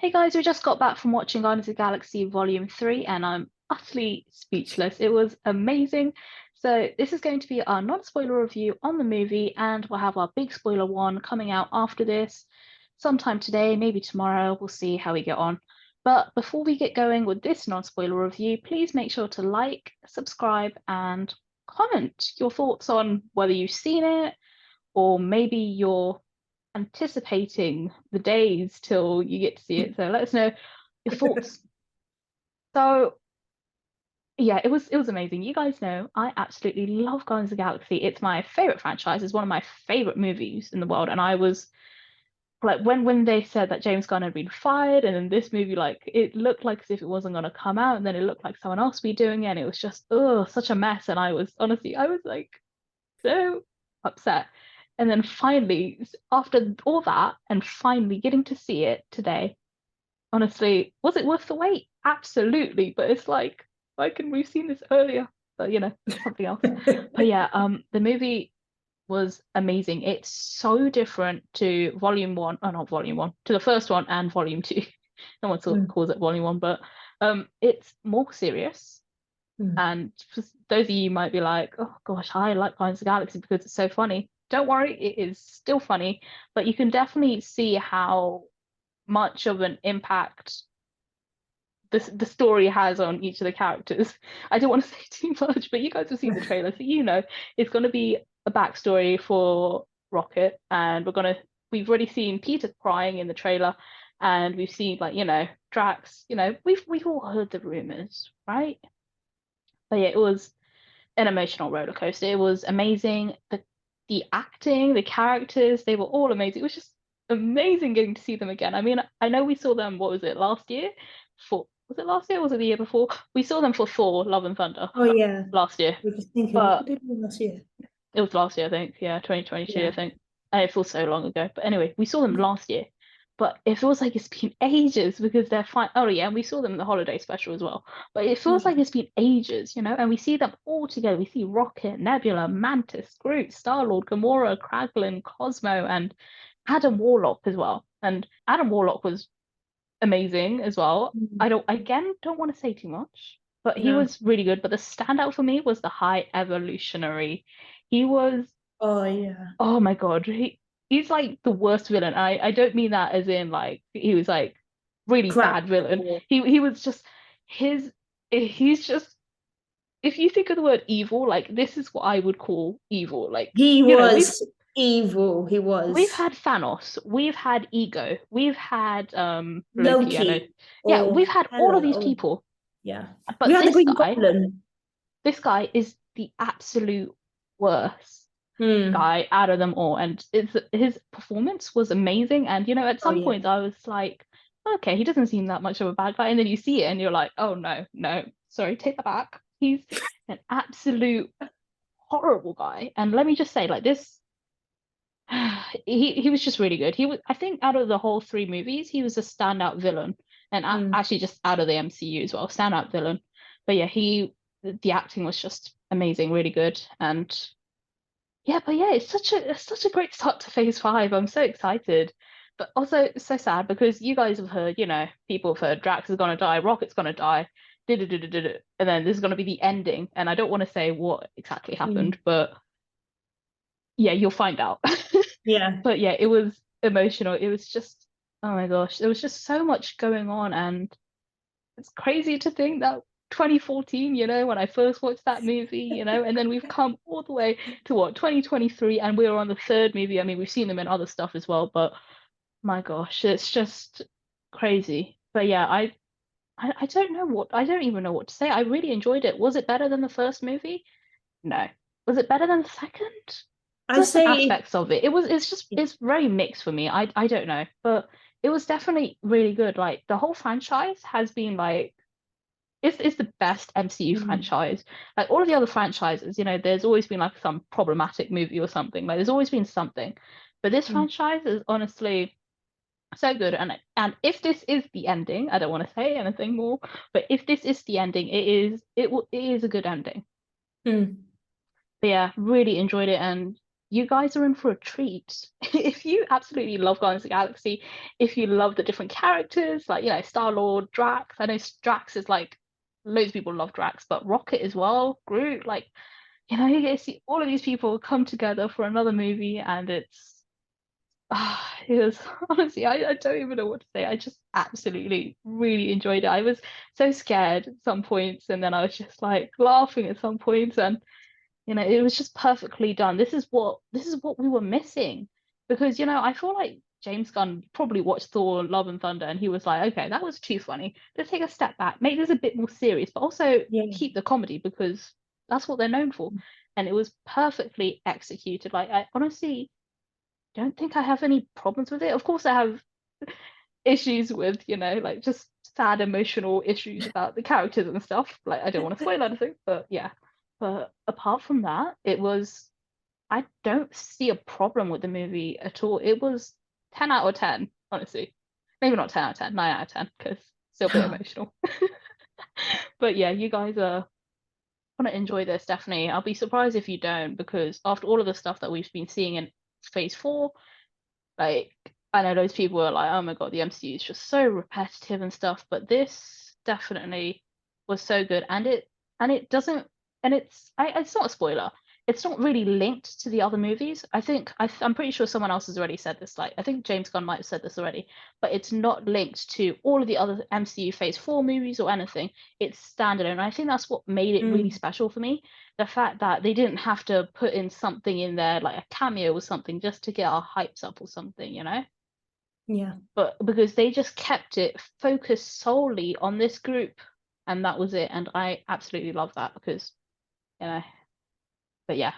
Hey guys, we just got back from watching Guardians of the Galaxy Volume 3 and I'm utterly speechless. It was amazing. So, this is going to be our non-spoiler review on the movie, and we'll have our big spoiler one coming out after this sometime today, maybe tomorrow. We'll see how we get on. But before we get going with this non-spoiler review, please make sure to like, subscribe, and comment your thoughts on whether you've seen it or maybe you're anticipating the days till you get to see it. So let us know your thoughts. So yeah, it was amazing. You guys know I absolutely love Guardians of the Galaxy. It's my favorite franchise. It's one of my favorite movies in the world. And I was like when they said that James Gunn had been fired, and then this movie, like it looked like as if it wasn't gonna come out, and then it looked like someone else would be doing it, and it was just such a mess. And I was like so upset. And then finally, after all that, and finally getting to see it today, honestly, was it worth the wait? Absolutely. But it's like, why couldn't we have seen this earlier? But something else. But yeah, the movie was amazing. It's so different to Volume One, oh not Volume One, to the first one and Volume Two. No one sort of calls it Volume One, but it's more serious. And for those of you might be like, oh gosh, I like Guardians of the Galaxy because it's so funny. Don't worry, it is still funny, but you can definitely see how much of an impact the story has on each of the characters. I don't want to say too much, but you guys have seen the trailer, so you know it's going to be a backstory for Rocket, and we've already seen Peter crying in the trailer, and we've seen Drax. We've all heard the rumors, right? But yeah, it was an emotional roller coaster. It was amazing. The acting, the characters, they were all amazing. It was just amazing getting to see them again. I mean, I know we saw them, what was it, last year? Was it last year or was it the year before? We saw them for Thor, Love and Thunder Oh yeah, last year. we're just thinking, what But did we do last year? it was last year, I think. Yeah, 2022, I Yeah. think. It feels so long ago. But anyway, we saw them last year. But it feels like it's been ages because they're fine. Oh yeah, and we saw them in the holiday special as well. But it feels like it's been ages, and we see them all together. We see Rocket, Nebula, Mantis, Groot, Star-Lord, Gamora, Kraglin, Cosmo, and Adam Warlock as well. And Adam Warlock was amazing as well. Mm. I don't want to say too much, but he No. was really good. But the standout for me was the High Evolutionary. He was, Oh yeah. oh my God, he's like the worst villain. I don't mean that as in like he was like really Crap. bad villain. He was just his he's just if you think of the word evil, like this is what I would call evil. Like, He you know, we've was evil. He we've was had Thanos, we've had Ego, we've had Loki, I know. Loki. Yeah, Oh we've had all of these hello. people. Yeah. We But had the Green Goblin. this guy is the absolute worst Hmm. guy out of them all. And his performance was amazing. And at Oh some yeah. points I was like, okay, he doesn't seem that much of a bad guy. And then you see it and you're like, oh no, no, sorry, take that back. He's an absolute horrible guy. And let me just say, like this, he was just really good. He was, I think, out of the whole three movies, he was a standout villain, and Hmm. actually just out of the MCU as well, standout villain. But yeah, the acting was just amazing, really good, and yeah, but yeah, it's such a great start to Phase 5. I'm so excited, but also so sad because you guys have heard, people have heard Drax is gonna die, Rocket's gonna die, and then this is gonna be the ending, and I don't want to say what exactly Hmm. happened, but yeah, you'll find out. Yeah. But yeah, it was emotional. It was just, oh my gosh, there was just so much going on. And it's crazy to think that 2014, when I first watched that movie, and then we've come all the way to what, 2023, and we're on the third movie. I mean, we've seen them in other stuff as well, but my gosh, it's just crazy. But yeah, I don't know I don't even know what to say. I really enjoyed it. Was it better than the first movie? No. Was it better than the second? I'd There's some say aspects of it. It's very mixed for me. I don't know, but it was definitely really good. Like the whole franchise has been like it's the best MCU mm, franchise. Like all of the other franchises, there's always been like some problematic movie or something. Like there's always been something. But this mm, franchise is honestly so good. And if this is the ending, I don't want to say anything more, but if this is the ending, it is a good ending. mm. But yeah, really enjoyed it. And you guys are in for a treat. If you absolutely love Guardians of the Galaxy, if you love the different characters, like, Star-Lord, Drax. I know Drax is like, loads of people love Drax, but Rocket as well, Groot, like, you get to see all of these people come together for another movie, and it was honestly, I don't even know what to say. I just absolutely really enjoyed it. I was so scared at some points, and then I was just like laughing at some points, and it was just perfectly done. This is what we were missing, because I feel like James Gunn probably watched Thor: Love and Thunder, and he was like, okay, that was too funny. Let's take a step back, make this a bit more serious, but also keep the comedy, because that's what they're known for. And it was perfectly executed. Like, I honestly don't think I have any problems with it. Of course, I have issues with, like, just sad emotional issues about the characters and stuff. Like, I don't want to spoil anything, but yeah. But apart from that, I don't see a problem with the movie at all. It was 10 out of 10, honestly. Maybe not 10 out of 10, 9 out of 10, because still a bit emotional. But yeah, you guys are going to enjoy this, definitely. I'll be surprised if you don't, because after all of the stuff that we've been seeing in Phase 4, like, I know those people were like, oh my God, the MCU is just so repetitive and stuff, but this definitely was so good. And it doesn't, and it's not a spoiler. It's not really linked to the other movies. I'm pretty sure someone else has already said this. Like, I think James Gunn might have said this already, but it's not linked to all of the other MCU Phase 4 movies or anything. It's standalone. And I think that's what made it really special for me. The fact that they didn't have to put in something in there, like a cameo or something, just to get our hypes up or something, Yeah. But because they just kept it focused solely on this group, and that was it. And I absolutely love that, because, but yeah,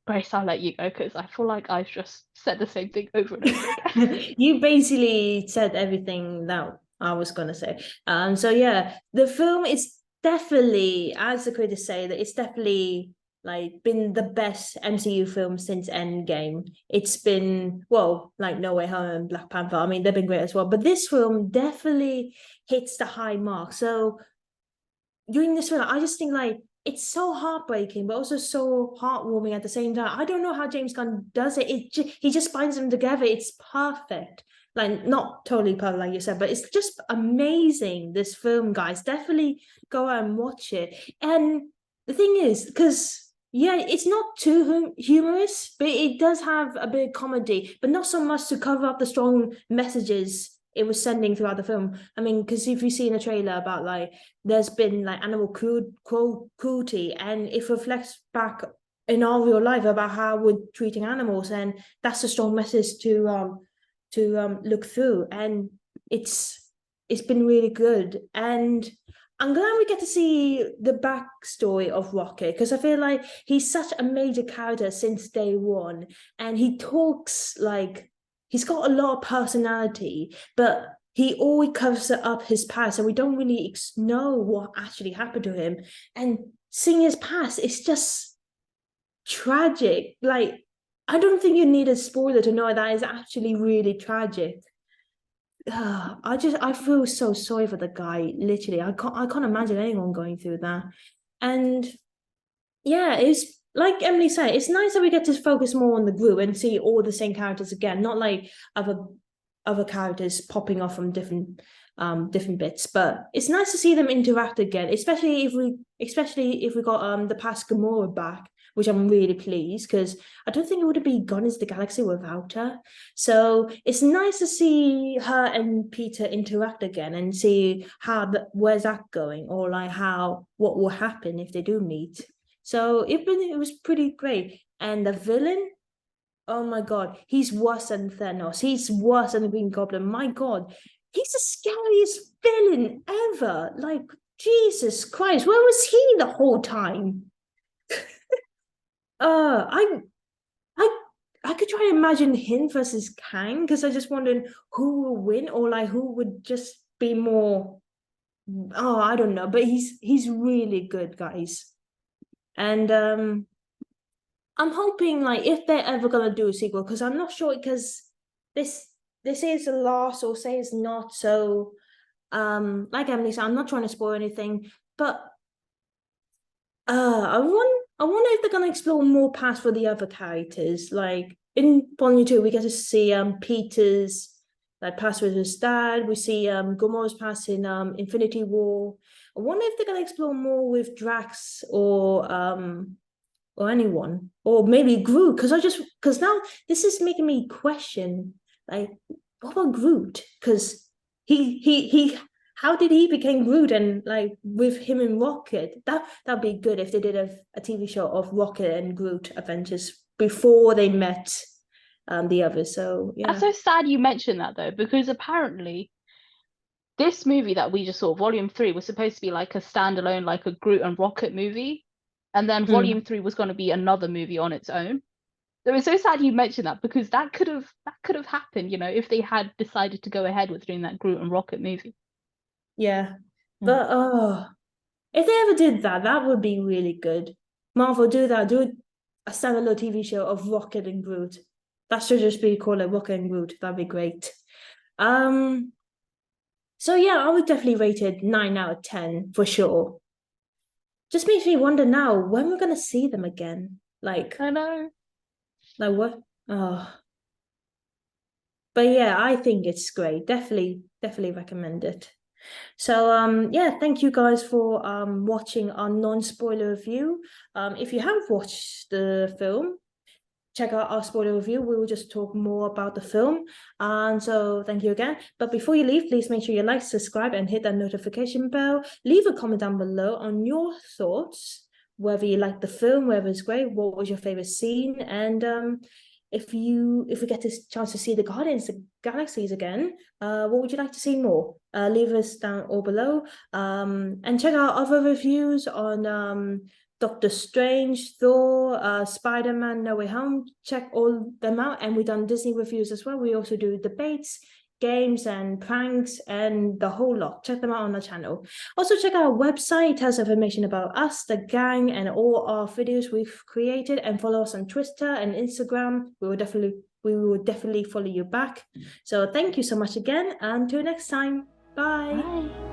Grace, I'll let you go, because I feel like I've just said the same thing over and over again. You basically said everything that I was gonna say. So yeah, the film is definitely, as the critics say, that it's definitely like been the best MCU film since Endgame. It's been, well, like No Way Home and Black Panther. I mean, they've been great as well, but this film definitely hits the high mark. So during this film, I just think like it's so heartbreaking, but also so heartwarming at the same time. I don't know how James Gunn does it. He just binds them together. It's perfect. Like, not totally perfect, like you said, but it's just amazing. This film, guys, definitely go out and watch it. And the thing is, because yeah, it's not too humorous, but it does have a bit of comedy, but not so much to cover up the strong messages it was sending throughout the film. I mean, because if you see in a trailer about like there's been like animal cruelty, and it reflects back in our real life about how we're treating animals, and that's a strong message to look through, and it's been really good. And I'm glad we get to see the backstory of Rocket, because I feel like he's such a major character since day one, and he talks like he's got a lot of personality, but he always covers up his past, and we don't really know what actually happened to him. And seeing his past, it's just tragic. Like, I don't think you need a spoiler to know that is actually really tragic. I feel so sorry for the guy. Literally, I can't imagine anyone going through that. And yeah, it's like Emily said, it's nice that we get to focus more on the group and see all the same characters again, not like other characters popping off from different bits. But it's nice to see them interact again, especially if we got the past Gamora back, which I'm really pleased, because I don't think it would have been Guardians of the Galaxy without her. So it's nice to see her and Peter interact again and see where's that going, or like what will happen if they do meet. So it was pretty great. And the villain, oh my God, he's worse than Thanos. He's worse than the Green Goblin. My God, he's the scariest villain ever. Like, Jesus Christ, where was he the whole time? I could try to imagine him versus Kang, because I just wondering who will win, or like who would just be more. Oh, I don't know, but he's really good, guys. And I'm hoping like if they're ever gonna do a sequel, because I'm not sure, because they say it's the last or say it's not. So like Emily said, I'm not trying to spoil anything, but I want I wonder if they're gonna explore more past for the other characters. Like in Volume 2, we get to see Peter's like past with his dad. We see Gamora's past in Infinity War. I wonder if they're gonna explore more with Drax or anyone, or maybe Groot. Because now this is making me question, like, what about Groot? Because he how did he become Groot, and like with him and Rocket? That'd be good if they did a TV show of Rocket and Groot adventures before they met the others. So yeah. That's so sad you mentioned that though, because apparently this movie that we just saw, Volume 3, was supposed to be like a standalone, like a Groot and Rocket movie. And then Volume 3 was going to be another movie on its own. So it's so sad you mentioned that, because that could have happened, you know, if they had decided to go ahead with doing that Groot and Rocket movie. Yeah. But if they ever did that, that would be really good. Marvel, do that. Do a standalone TV show of Rocket and Groot. That should just be called Rocket and Groot. That'd be great. So yeah, I would definitely rate it 9 out of 10 for sure. Just makes me wonder now when we're gonna see them again. Like, I know. like what? Oh. But yeah, I think it's great. Definitely recommend it. So yeah, thank you guys for watching our non-spoiler review. If you haven't watched the film, check out our spoiler review. We will just talk more about the film. And so thank you again. But before you leave, please make sure you like, subscribe, and hit that notification bell. Leave a comment down below on your thoughts, whether you like the film, whether it's great, what was your favorite scene, and if we get this chance to see the Guardians of the Galaxies again, what would you like to see more? Leave us down all below. And check out other reviews on Doctor Strange, Thor, Spider-Man, No Way Home. Check all them out. And we've done Disney reviews as well. We also do debates, games, and pranks, and the whole lot. Check them out on the channel. Also check out our website. It has information about us, the gang, and all our videos we've created. And follow us on Twitter and Instagram. We will definitely follow you back. So thank you so much again. Until next time. Bye. Bye.